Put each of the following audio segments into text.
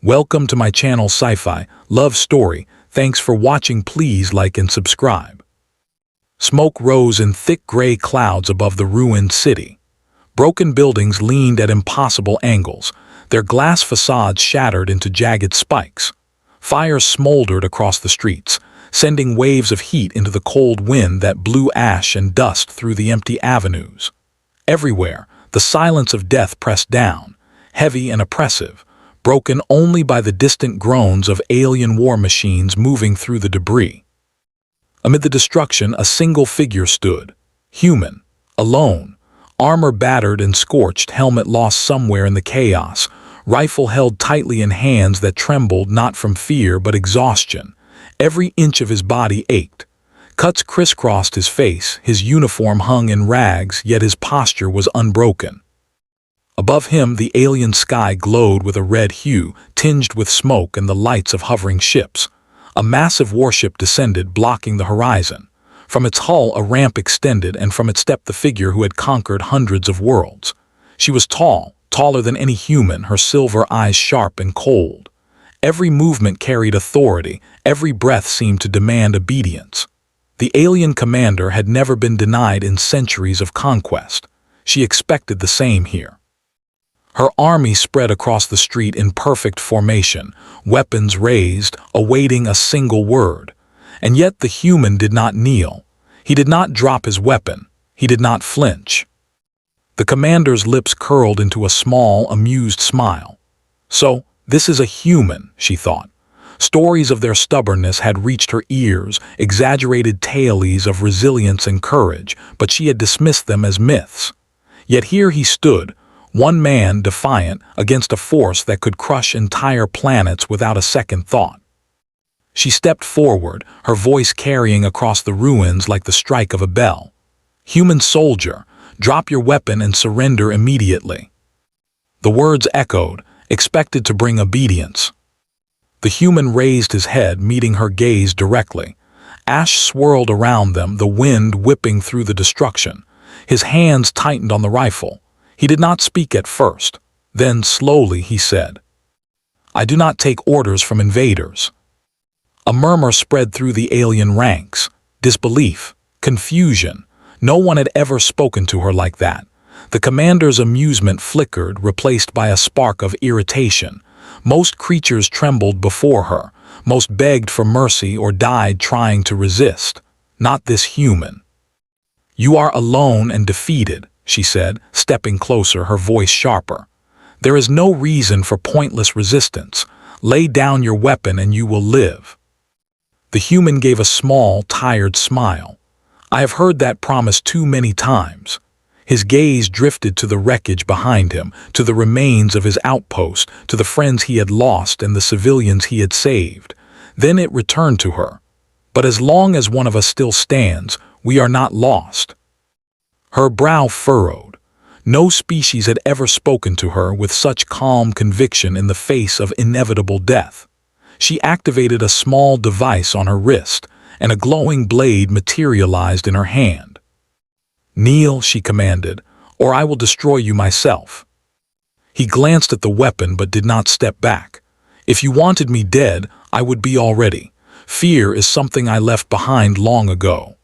Welcome to my channel Sci-Fi Love Story. Thanks for watching. Please like and subscribe. Smoke rose in thick gray clouds above the ruined city. Broken buildings leaned at impossible angles, their glass facades shattered into jagged spikes. Fires smoldered across the streets, sending waves of heat into the cold wind that blew ash and dust through the empty avenues. Everywhere, the silence of death pressed down, heavy and oppressive, broken only by the distant groans of alien war machines moving through the debris. Amid the destruction, a single figure stood, human, alone, armor battered and scorched, helmet lost somewhere in the chaos, rifle held tightly in hands that trembled not from fear but exhaustion. Every inch of his body ached. Cuts crisscrossed his face, his uniform hung in rags, yet his posture was unbroken. Above him, the alien sky glowed with a red hue, tinged with smoke and the lights of hovering ships. A massive warship descended, blocking the horizon. From its hull, a ramp extended, and from it stepped the figure who had conquered hundreds of worlds. She was tall, taller than any human, her silver eyes sharp and cold. Every movement carried authority, every breath seemed to demand obedience. The alien commander had never been denied in centuries of conquest. She expected the same here. Her army spread across the street in perfect formation, weapons raised, awaiting a single word. And yet the human did not kneel. He did not drop his weapon. He did not flinch. The commander's lips curled into a small, amused smile. So, this is a human, she thought. Stories of their stubbornness had reached her ears, exaggerated tales of resilience and courage, but she had dismissed them as myths. Yet here he stood, one man defiant against a force that could crush entire planets without a second thought. She stepped forward, her voice carrying across the ruins like the strike of a bell. "Human soldier, drop your weapon and surrender immediately." The words echoed, expected to bring obedience. The human raised his head, meeting her gaze directly. Ash swirled around them, the wind whipping through the destruction. His hands tightened on the rifle. He did not speak at first. Then, slowly, he said, "I do not take orders from invaders." A murmur spread through the alien ranks. Disbelief, confusion. No one had ever spoken to her like that. The commander's amusement flickered, replaced by a spark of irritation. Most creatures trembled before her. Most begged for mercy or died trying to resist. Not this human. "You are alone and defeated," she said, stepping closer, her voice sharper. "There is no reason for pointless resistance. Lay down your weapon and you will live." The human gave a small, tired smile. "I have heard that promise too many times." His gaze drifted to the wreckage behind him, to the remains of his outpost, to the friends he had lost and the civilians he had saved. Then it returned to her. "But as long as one of us still stands, we are not lost." Her brow furrowed. No species had ever spoken to her with such calm conviction in the face of inevitable death. She activated a small device on her wrist, and a glowing blade materialized in her hand. "Kneel," she commanded, "or I will destroy you myself." He glanced at the weapon but did not step back. "If you wanted me dead, I would be already. Fear is something I left behind long ago."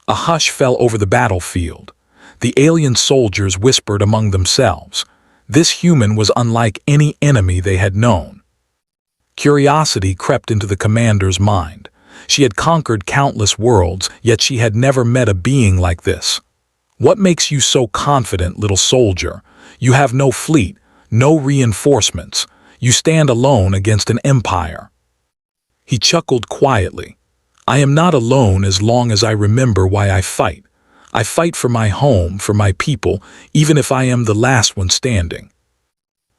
A hush fell over the battlefield. The alien soldiers whispered among themselves. This human was unlike any enemy they had known. Curiosity crept into the commander's mind. She had conquered countless worlds, yet she had never met a being like this. "What makes you so confident, little soldier? You have no fleet, no reinforcements. You stand alone against an empire." He chuckled quietly. "I am not alone as long as I remember why I fight. I fight for my home, for my people, even if I am the last one standing."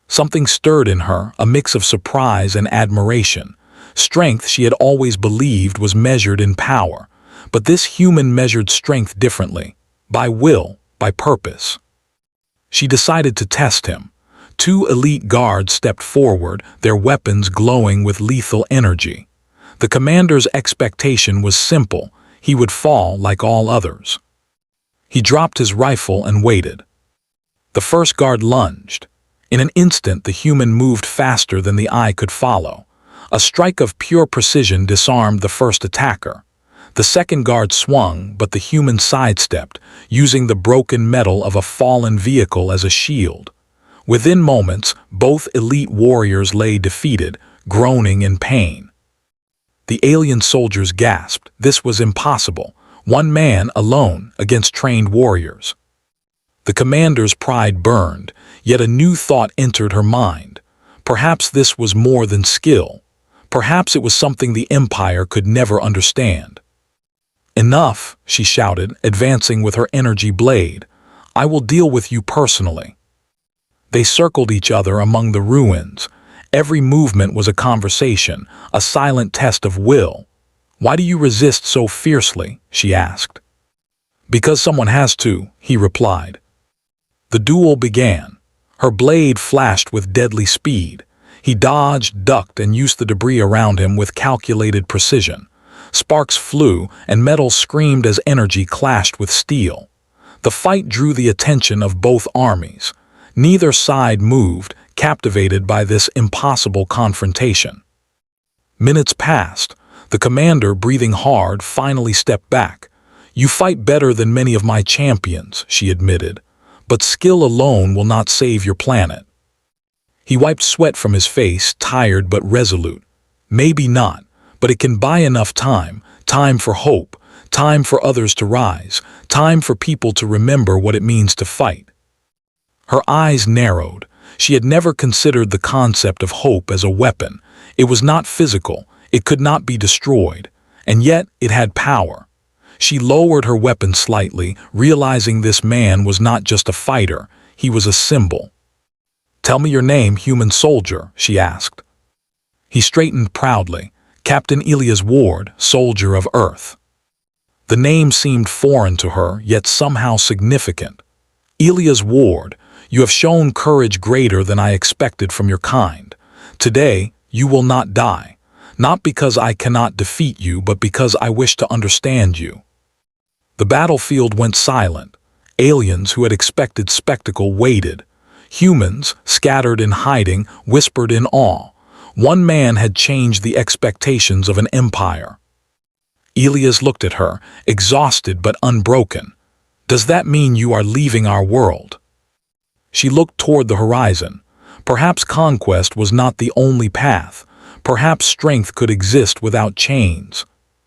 Something stirred in her, a mix of surprise and admiration. Strength, she had always believed, was measured in power, but this human measured strength differently, by will, by purpose. She decided to test him. Two elite guards stepped forward, their weapons glowing with lethal energy. The commander's expectation was simple: he would fall like all others. He dropped his rifle and waited. The first guard lunged. In an instant, the human moved faster than the eye could follow. A strike of pure precision disarmed the first attacker. The second guard swung, but the human sidestepped, using the broken metal of a fallen vehicle as a shield. Within moments, both elite warriors lay defeated, groaning in pain. The alien soldiers gasped. This was impossible. One man alone against trained warriors. The commander's pride burned, yet a new thought entered her mind. Perhaps this was more than skill. Perhaps it was something the Empire could never understand. "Enough," she shouted, advancing with her energy blade. "I will deal with you personally." They circled each other among the ruins. Every movement was a conversation, a silent test of will. "Why do you resist so fiercely?" she asked. "Because someone has to," he replied. The duel began. Her blade flashed with deadly speed. He dodged, ducked, and used the debris around him with calculated precision. Sparks flew, and metal screamed as energy clashed with steel. The fight drew the attention of both armies. Neither side moved, captivated by this impossible confrontation. Minutes passed. The commander, breathing hard, finally stepped back. "You fight better than many of my champions," she admitted, "but skill alone will not save your planet." He wiped sweat from his face, tired but resolute. "Maybe not, but it can buy enough time. Time for hope, time for others to rise, time for people to remember what it means to fight." Her eyes narrowed. She had never considered the concept of hope as a weapon. It was not physical, it could not be destroyed, and yet it had power. She lowered her weapon slightly, realizing this man was not just a fighter, he was a symbol. "Tell me your name, human soldier," she asked. He straightened proudly. "Captain Elias Ward, soldier of Earth." The name seemed foreign to her, yet somehow significant. "Elias Ward, you have shown courage greater than I expected from your kind. Today, you will not die, not because I cannot defeat you, but because I wish to understand you." The battlefield went silent. Aliens who had expected spectacle waited. Humans, scattered in hiding, whispered in awe. One man had changed the expectations of an empire. Elias looked at her, exhausted but unbroken. "Does that mean you are leaving our world?" She looked toward the horizon. Perhaps conquest was not the only path. Perhaps strength could exist without chains.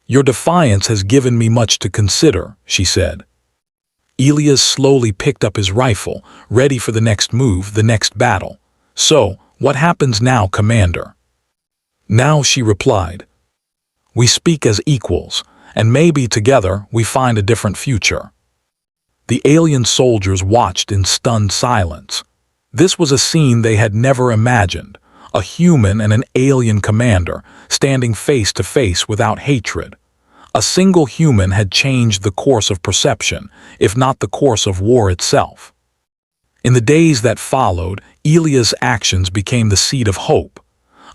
"Your defiance has given me much to consider," she said. Elias slowly picked up his rifle, ready for the next move, the next battle. "So, what happens now, Commander?" "Now," she replied, "we speak as equals, and maybe together we find a different future." The alien soldiers watched in stunned silence. This was a scene they had never imagined, a human and an alien commander standing face to face without hatred. A single human had changed the course of perception, if not the course of war itself. In the days that followed, Elias' actions became the seed of hope.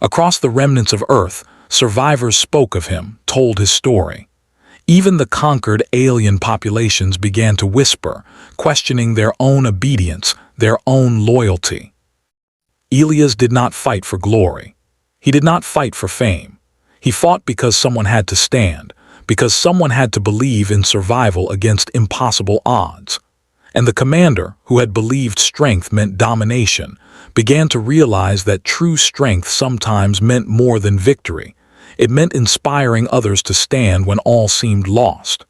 Across the remnants of Earth, survivors spoke of him, told his story. Even the conquered alien populations began to whisper, questioning their own obedience, their own loyalty. Elias did not fight for glory. He did not fight for fame. He fought because someone had to stand, because someone had to believe in survival against impossible odds. And the commander, who had believed strength meant domination, began to realize that true strength sometimes meant more than victory. It meant inspiring others to stand when all seemed lost.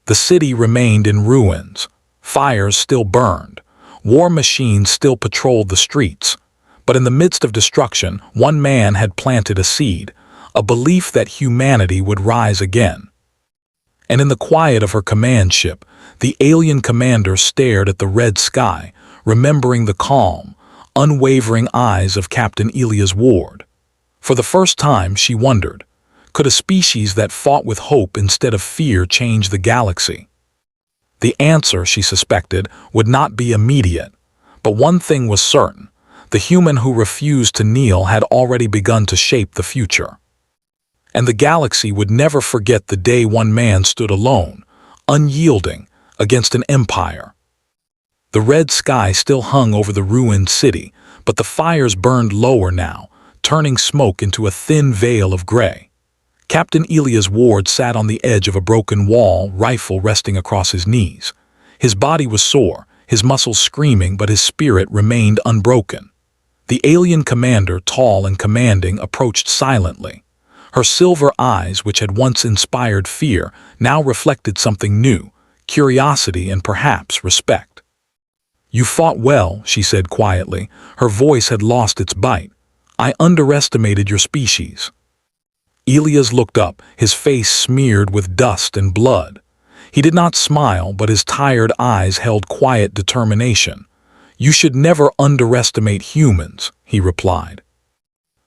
The city remained in ruins. Fires still burned. War machines still patrolled the streets. But in the midst of destruction, one man had planted a seed, a belief that humanity would rise again. And in the quiet of her command ship, the alien commander stared at the red sky, remembering the calm, unwavering eyes of Captain Elias Ward. For the first time, she wondered, could a species that fought with hope instead of fear change the galaxy? The answer, she suspected, would not be immediate. But one thing was certain: the human who refused to kneel had already begun to shape the future. And the galaxy would never forget the day one man stood alone, unyielding, against an empire. The red sky still hung over the ruined city, But the fires burned lower now, turning smoke into a thin veil of gray. Captain Elias Ward sat on the edge of a broken wall, rifle resting across his knees. His body was sore, his muscles screaming, but his spirit remained unbroken. The alien commander, tall and commanding, approached silently. Her silver eyes, which had once inspired fear, now reflected something new, curiosity and perhaps respect. "You fought well," she said quietly. Her voice had lost its bite. "I underestimated your species." Elias looked up, his face smeared with dust and blood. He did not smile, but his tired eyes held quiet determination. "You should never underestimate humans," he replied.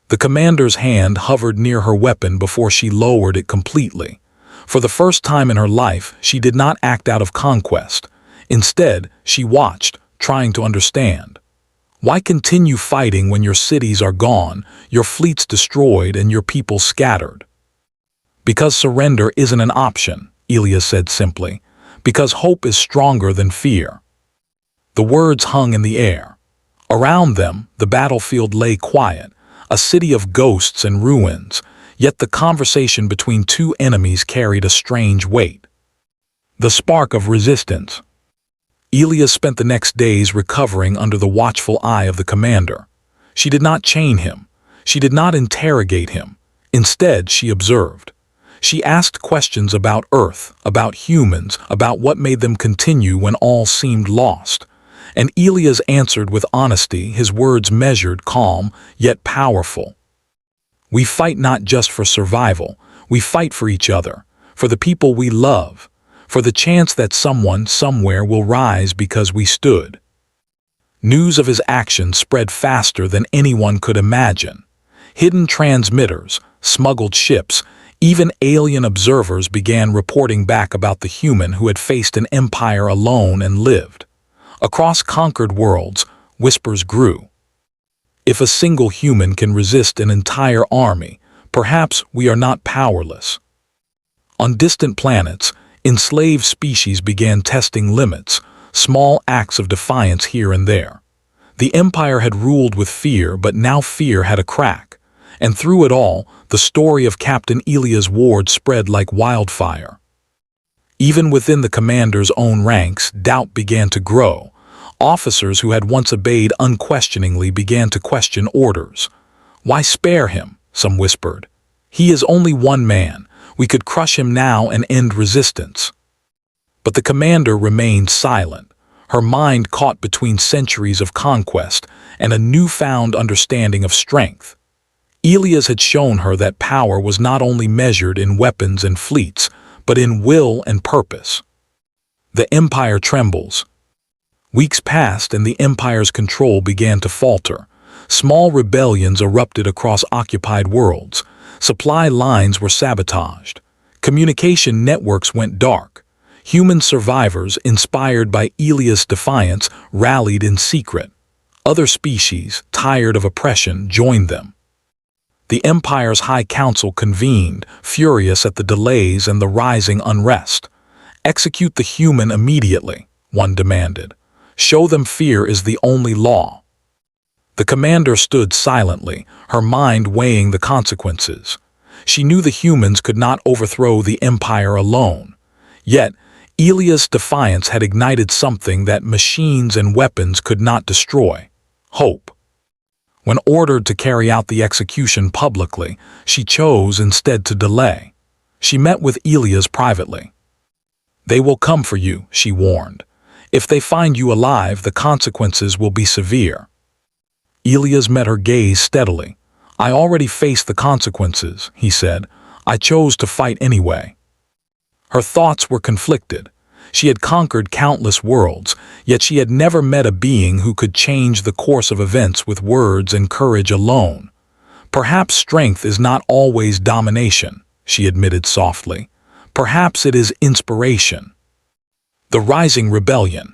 The commander's hand hovered near her weapon before she lowered it completely. For the first time in her life, she did not act out of conquest. Instead, she watched, trying to understand. Why continue fighting when your cities are gone, your fleets destroyed, and your people scattered? "Because surrender isn't an option," Elias said simply. "Because hope is stronger than fear." The words hung in the air. Around them, the battlefield lay quiet, a city of ghosts and ruins, yet the conversation between two enemies carried a strange weight. The spark of resistance. Elias spent the next days recovering under the watchful eye of the commander. She did not chain him. She did not interrogate him. Instead, she observed. She asked questions about Earth, about humans, about what made them continue when all seemed lost. And Elias answered with honesty, his words measured, calm, yet powerful. "We fight not just for survival. We fight for each other, for the people we love, for the chance that someone, somewhere will rise because we stood." News of his actions spread faster than anyone could imagine. Hidden transmitters, smuggled ships, even alien observers began reporting back about the human who had faced an empire alone and lived. Across conquered worlds, whispers grew. If a single human can resist an entire army, perhaps we are not powerless. On distant planets, enslaved species began testing limits, small acts of defiance here and there. The empire had ruled with fear, but now fear had a crack. And through it all, the story of Captain Elias Ward spread like wildfire. Even within the commander's own ranks, doubt began to grow. Officers who had once obeyed unquestioningly began to question orders. "Why spare him?" some whispered. "He is only one man. We could crush him now and end resistance." But the commander remained silent, her mind caught between centuries of conquest and a newfound understanding of strength. Elias had shown her that power was not only measured in weapons and fleets, but in will and purpose. The empire trembles. Weeks passed and the empire's control began to falter. Small rebellions erupted across occupied worlds. Supply lines were sabotaged. Communication networks went dark. Human survivors, inspired by Elias' defiance, rallied in secret. Other species, tired of oppression, joined them. The Empire's High Council convened, furious at the delays and the rising unrest. "Execute the human immediately," one demanded. "Show them fear is the only law." The commander stood silently, her mind weighing the consequences. She knew the humans could not overthrow the Empire alone. Yet, Elias' defiance had ignited something that machines and weapons could not destroy: hope. When ordered to carry out the execution publicly, she chose instead to delay. She met with Elias privately. "They will come for you," she warned. "If they find you alive, the consequences will be severe." Elias met her gaze steadily. "I already faced the consequences," he said. "I chose to fight anyway." Her thoughts were conflicted. She had conquered countless worlds, yet she had never met a being who could change the course of events with words and courage alone. "Perhaps strength is not always domination," she admitted softly. "Perhaps it is inspiration." The rising rebellion.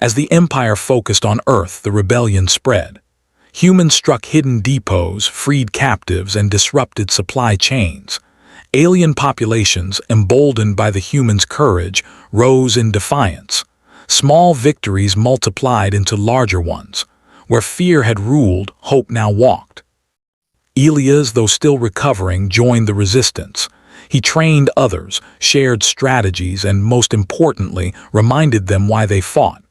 As the Empire focused on Earth, the rebellion spread. Humans struck hidden depots, freed captives, and disrupted supply chains. Alien populations, emboldened by the humans' courage, rose in defiance. Small victories multiplied into larger ones. Where fear had ruled, hope now walked. Elias, though still recovering, joined the resistance. He trained others, shared strategies, and most importantly, reminded them why they fought.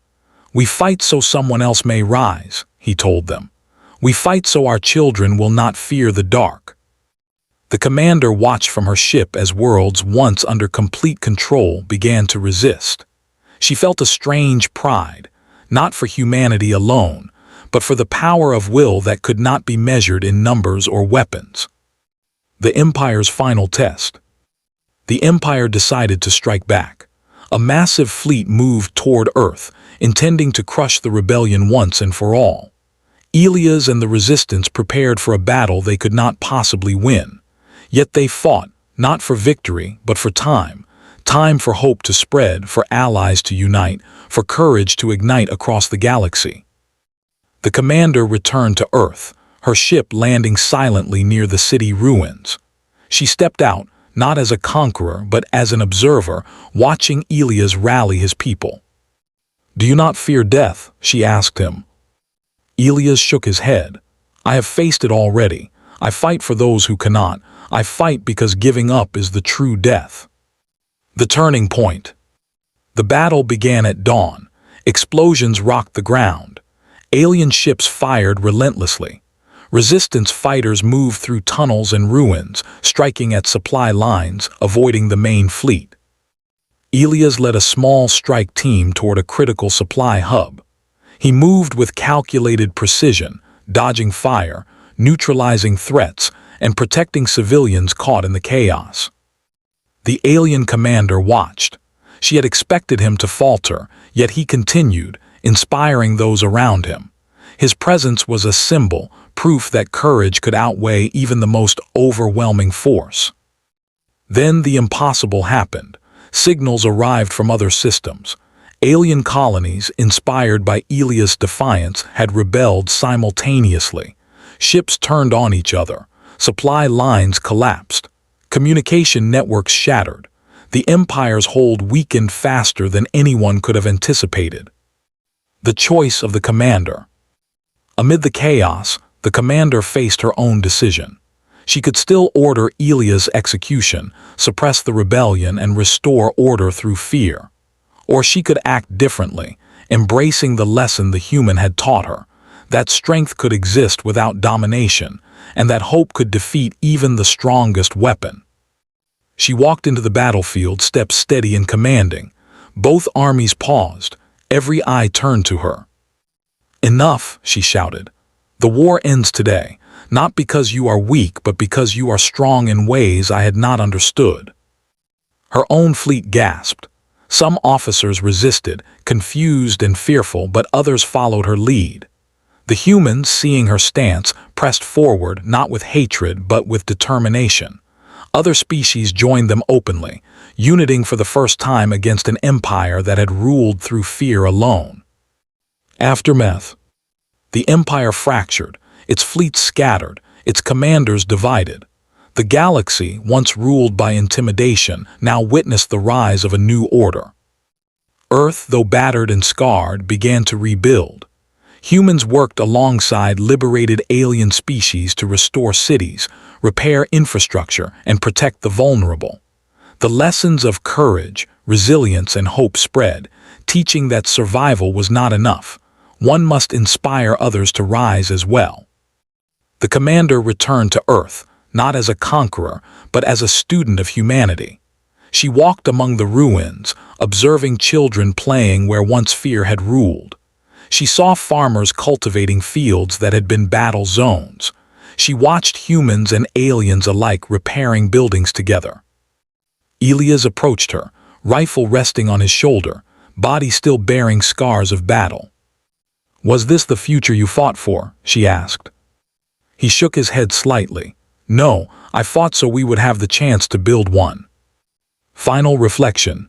"We fight so someone else may rise," he told them. "We fight so our children will not fear the dark." The commander watched from her ship as worlds once under complete control began to resist. She felt a strange pride, not for humanity alone, but for the power of will that could not be measured in numbers or weapons. The Empire's final test. The Empire decided to strike back. A massive fleet moved toward Earth, intending to crush the rebellion once and for all. Elias and the Resistance prepared for a battle they could not possibly win. Yet they fought, not for victory, but for time. Time for hope to spread, for allies to unite, for courage to ignite across the galaxy. The commander returned to Earth, her ship landing silently near the city ruins. She stepped out, not as a conqueror, but as an observer, watching Elias rally his people. "Do you not fear death?" she asked him. Elias shook his head. "I have faced it already. I fight for those who cannot. I fight because giving up is the true death." The turning point. The battle began at dawn. Explosions rocked the ground. Alien ships fired relentlessly. Resistance fighters moved through tunnels and ruins, striking at supply lines, avoiding the main fleet. Elias led a small strike team toward a critical supply hub. He moved with calculated precision, dodging fire, neutralizing threats, and protecting civilians caught in the chaos. The alien commander watched. She had expected him to falter, yet he continued, inspiring those around him. His presence was a symbol, proof that courage could outweigh even the most overwhelming force. Then the impossible happened. Signals arrived from other systems. Alien colonies, inspired by Elias' defiance, had rebelled simultaneously. Ships turned on each other. Supply lines collapsed. Communication networks shattered. The Empire's hold weakened faster than anyone could have anticipated. The choice of the commander. Amid the chaos, the commander faced her own decision. She could still order Elias' execution, suppress the rebellion, and restore order through fear. Or she could act differently, embracing the lesson the human had taught her, that strength could exist without domination, and that hope could defeat even the strongest weapon. She walked into the battlefield, stepped steady and commanding. Both armies paused. Every eye turned to her. "Enough," she shouted. "The war ends today, not because you are weak, but because you are strong in ways I had not understood." Her own fleet gasped. Some officers resisted, confused and fearful, but others followed her lead. The humans, seeing her stance, pressed forward, not with hatred, but with determination. Other species joined them openly, uniting for the first time against an empire that had ruled through fear alone. Aftermath. The empire fractured, its fleets scattered, its commanders divided. The galaxy, once ruled by intimidation, now witnessed the rise of a new order. Earth, though battered and scarred, began to rebuild. Humans worked alongside liberated alien species to restore cities, repair infrastructure, and protect the vulnerable. The lessons of courage, resilience, and hope spread, teaching that survival was not enough. One must inspire others to rise as well. The commander returned to Earth, not as a conqueror, but as a student of humanity. She walked among the ruins, observing children playing where once fear had ruled. She saw farmers cultivating fields that had been battle zones. She watched humans and aliens alike repairing buildings together. Elias approached her, rifle resting on his shoulder, body still bearing scars of battle. "Was this the future you fought for?" she asked. He shook his head slightly. "No, I fought so we would have the chance to build one." Final reflection.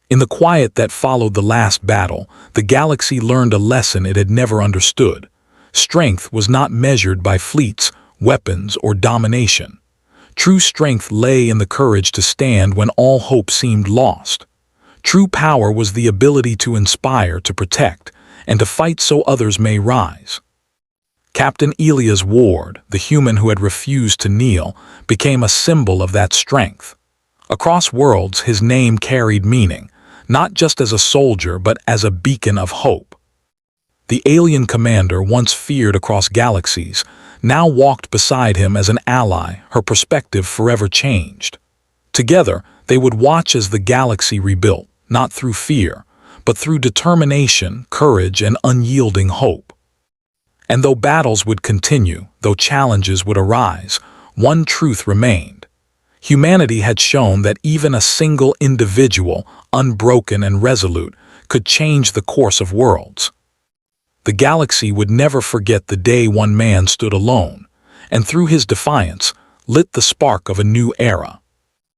In the quiet that followed the last battle, the galaxy learned a lesson it had never understood. Strength was not measured by fleets, weapons, or domination. True strength lay in the courage to stand when all hope seemed lost. True power was the ability to inspire, to protect, and to fight so others may rise. Captain Elias Ward, the human who had refused to kneel, became a symbol of that strength. Across worlds, his name carried meaning, not just as a soldier but as a beacon of hope. The alien commander, once feared across galaxies, now walked beside him as an ally, her perspective forever changed. Together, they would watch as the galaxy rebuilt, not through fear, but through determination, courage, and unyielding hope. And though battles would continue, though challenges would arise, one truth remained. Humanity had shown that even a single individual, unbroken and resolute, could change the course of worlds. The galaxy would never forget the day one man stood alone, and through his defiance, lit the spark of a new era.